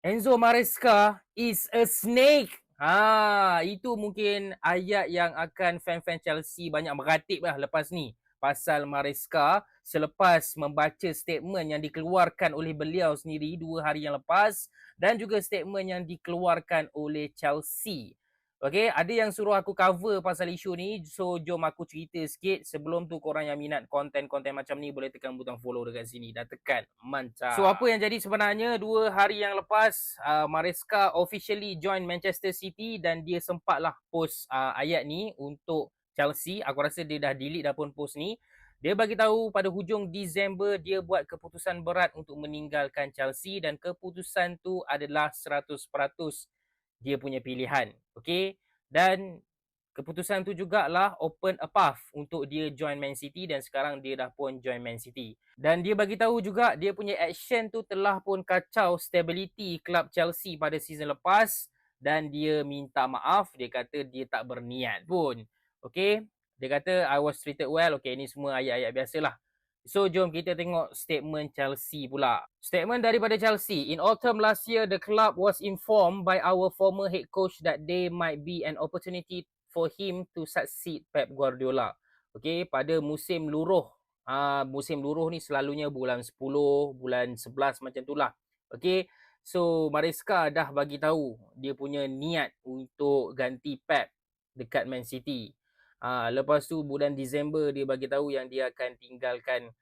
Enzo Maresca is a snake. Itu mungkin ayat yang akan fan-fan Chelsea banyak meratip lah lepas ni. Pasal Maresca selepas membaca statement yang dikeluarkan oleh beliau sendiri 2 hari yang lepas dan juga statement yang dikeluarkan oleh Chelsea. Okay, ada yang suruh aku cover pasal isu ni. So, jom aku cerita sikit. Sebelum tu korang yang minat konten-konten macam ni boleh tekan butang follow dekat sini. Dah tekan. Mantap. So, apa yang jadi sebenarnya 2 hari yang lepas, Maresca officially join Manchester City dan dia sempatlah post ayat ni untuk Chelsea. Aku rasa dia dah delete dah pun post ni. Dia bagi tahu pada hujung Disember dia buat keputusan berat untuk meninggalkan Chelsea dan keputusan tu adalah 100% dia punya pilihan. Okay? Dan keputusan tu jugalah open a path untuk dia join Man City dan sekarang dia dah pun join Man City. Dan dia bagi tahu juga dia punya action tu telah pun kacau stability klub Chelsea pada season lepas dan dia minta maaf. Dia kata dia tak berniat pun. Okay? Dia kata I was treated well. Okay, ni semua ayat-ayat biasalah. So, jom kita tengok statement Chelsea pula. Statement daripada Chelsea. In autumn last year, the club was informed by our former head coach that there might be an opportunity for him to succeed Pep Guardiola. Okay, pada musim luruh. Musim luruh ni selalunya bulan 10, bulan 11 macam tu lah. Okay, so Maresca dah bagi tahu dia punya niat untuk ganti Pep dekat Man City. Lepas tu bulan Disember dia bagi tahu yang dia akan tinggalkan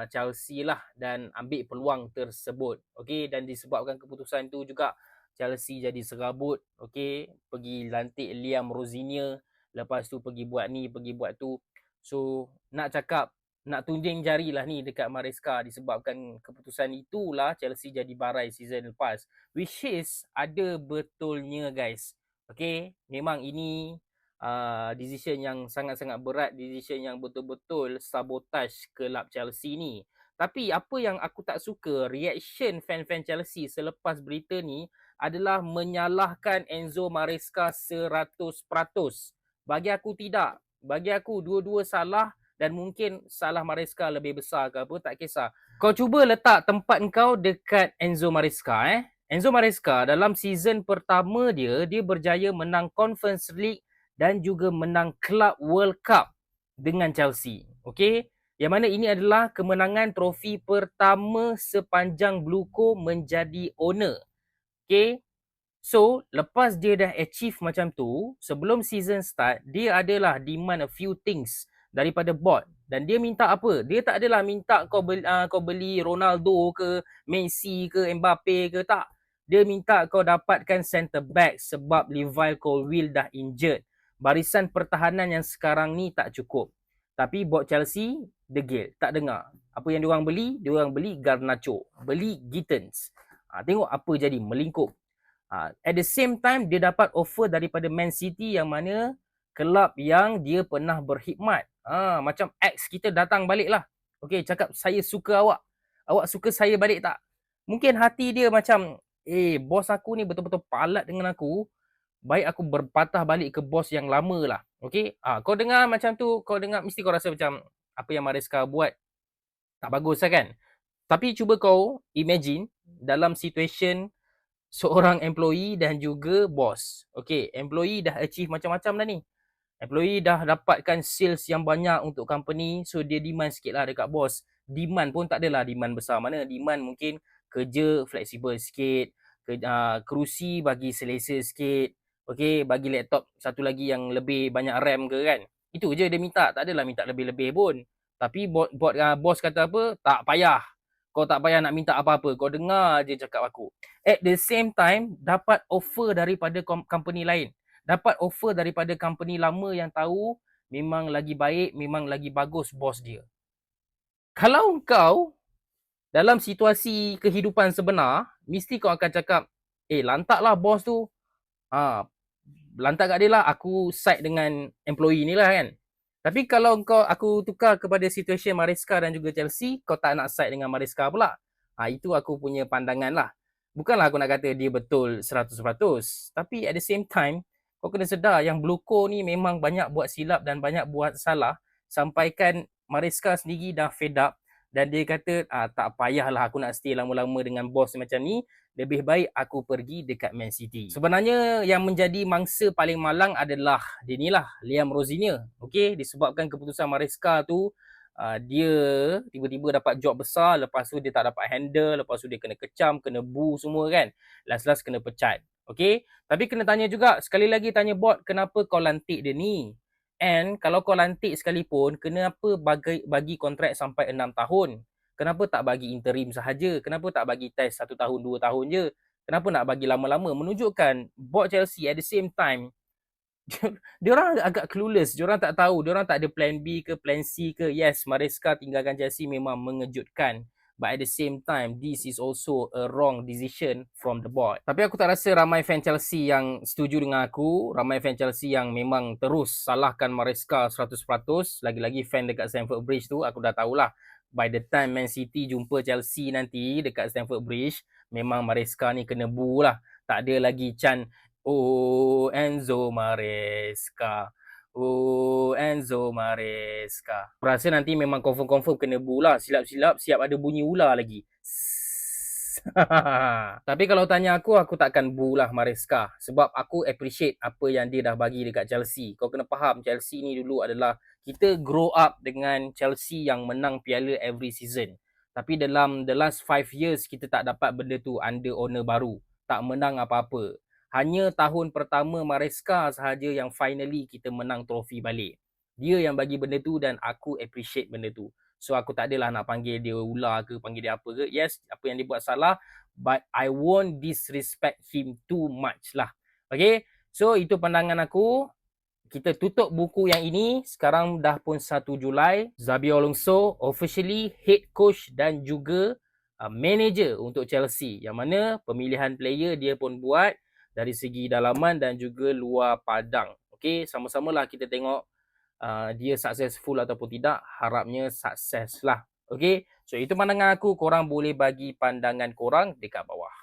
Chelsea lah dan ambil peluang tersebut. Okey, dan disebabkan keputusan tu juga Chelsea jadi serabut, okey, pergi lantik Liam Rosigne, lepas tu pergi buat ni, pergi buat tu. So, nak cakap nak tunjing jari lah ni dekat Maresca disebabkan keputusan itulah Chelsea jadi barai season lepas. Which is ada betulnya guys. Okey, memang ini decision yang sangat-sangat berat, decision yang betul-betul sabotage kelab Chelsea ni. Tapi apa yang aku tak suka, reaction fan-fan Chelsea selepas berita ni adalah menyalahkan Enzo Maresca 100%. Bagi aku tidak. Bagi aku dua-dua salah dan mungkin salah Maresca lebih besar ke apa, tak kisah. Kau cuba letak tempat kau dekat Enzo Maresca Enzo Maresca dalam season pertama dia berjaya menang Conference League dan juga menang Club World Cup dengan Chelsea. Okey, yang mana ini adalah kemenangan trofi pertama sepanjang Bluco menjadi owner. Okey, so lepas dia dah achieve macam tu, sebelum season start, dia adalah demand a few things daripada board. Dan dia minta apa? Dia tak adalah minta kau beli Ronaldo ke, Messi ke, Mbappe ke, tak. Dia minta kau dapatkan centre back sebab Levi Colwill dah injured. Barisan pertahanan yang sekarang ni tak cukup. Tapi board Chelsea degil, tak dengar. Apa yang diorang beli? Diorang beli Garnacho, beli Gittins. Tengok apa jadi, melingkup. At the same time, dia dapat offer daripada Man City yang mana kelab yang dia pernah berkhidmat. Macam ex kita datang balik lah. Okay, cakap saya suka awak. Awak suka saya balik tak? Mungkin hati dia macam, bos aku ni betul-betul palat dengan aku. Baik aku berpatah balik ke bos yang lama lah. Okay, kau dengar macam tu, kau dengar mesti kau rasa macam apa yang Maresca buat tak bagus lah kan? Tapi cuba kau imagine dalam situation seorang employee dan juga bos. Okay, employee dah achieve macam-macam dah ni. Employee dah dapatkan sales yang banyak untuk company, so dia demand sikit lah dekat bos. Demand pun tak adalah demand besar mana. Demand mungkin kerja fleksibel sikit, kerusi bagi selesa sikit, okay, bagi laptop satu lagi yang lebih banyak RAM ke kan. Itu je dia minta, tak adalah minta lebih-lebih pun. Tapi bos kata apa, tak payah. Kau tak payah nak minta apa-apa, kau dengar je cakap aku. At the same time, dapat offer daripada company lain. Dapat offer daripada company lama yang tahu memang lagi baik, memang lagi bagus bos dia. Kalau kau dalam situasi kehidupan sebenar, mesti kau akan cakap, lantaklah bos tu. Lantak kat dia lah, aku side dengan employee ni lah kan. Tapi kalau aku tukar kepada situasi Maresca dan juga Chelsea, kau tak nak side dengan Maresca pula. Itu aku punya pandangan lah. Bukanlah aku nak kata dia betul 100%. Tapi at the same time, kau kena sedar yang Bluco ni memang banyak buat silap dan banyak buat salah. Sampaikan Maresca sendiri dah fed up. Dan dia kata, tak payahlah aku nak stay lama-lama dengan bos macam ni. Lebih baik aku pergi dekat Man City. Sebenarnya yang menjadi mangsa paling malang adalah dia ni lah, Liam Rosier. Okay, disebabkan keputusan Maresca tu, dia tiba-tiba dapat job besar, lepas tu dia tak dapat handle, lepas tu dia kena kecam, kena boo semua kan. Last-last kena pecat. Okay, tapi kena tanya juga, sekali lagi tanya bot, kenapa kau lantik dia ni? And kalau kau lantik sekalipun, kenapa bagi kontrak sampai 6 tahun? Kenapa tak bagi interim sahaja? Kenapa tak bagi test 1 tahun, 2 tahun je? Kenapa nak bagi lama-lama? Menunjukkan bot Chelsea at the same time, diorang agak clueless. Diorang tak tahu. Diorang tak ada plan B ke plan C ke. Yes, Maresca tinggalkan Chelsea memang mengejutkan. But at the same time, this is also a wrong decision from the board. Tapi aku tak rasa ramai fan Chelsea yang setuju dengan aku. Ramai fan Chelsea yang memang terus salahkan Maresca 100%. Lagi-lagi fan dekat Stamford Bridge tu, aku dah tahulah. By the time Man City jumpa Chelsea nanti dekat Stamford Bridge, memang Maresca ni kena boo lah. Tak ada lagi chant, "Oh, Enzo Maresca. Oh, Enzo Maresca." Aku rasa nanti memang confirm kena boo lah. Silap-silap siap ada bunyi ular lagi. Tapi kalau tanya aku takkan boo lah Maresca. Sebab aku appreciate apa yang dia dah bagi dekat Chelsea. Kau kena faham, Chelsea ni dulu adalah, kita grow up dengan Chelsea yang menang piala every season. Tapi dalam the last 5 years, kita tak dapat benda tu under owner baru. Tak menang apa-apa. Hanya tahun pertama Maresca sahaja yang finally kita menang trofi balik. Dia yang bagi benda tu dan aku appreciate benda tu. So aku tak adalah nak panggil dia ular ke, panggil dia apa ke. Yes, apa yang dia buat salah, but I won't disrespect him too much lah. Okay, so itu pandangan aku. Kita tutup buku yang ini. Sekarang dah pun 1 Julai. Xabi Alonso officially head coach dan juga manager untuk Chelsea. Yang mana pemilihan player dia pun buat dari segi dalaman dan juga luar padang. Okay, sama-samalah kita tengok dia successful ataupun tidak. Harapnya sukses lah. Okay, so itu pandangan aku. Korang boleh bagi pandangan korang dekat bawah.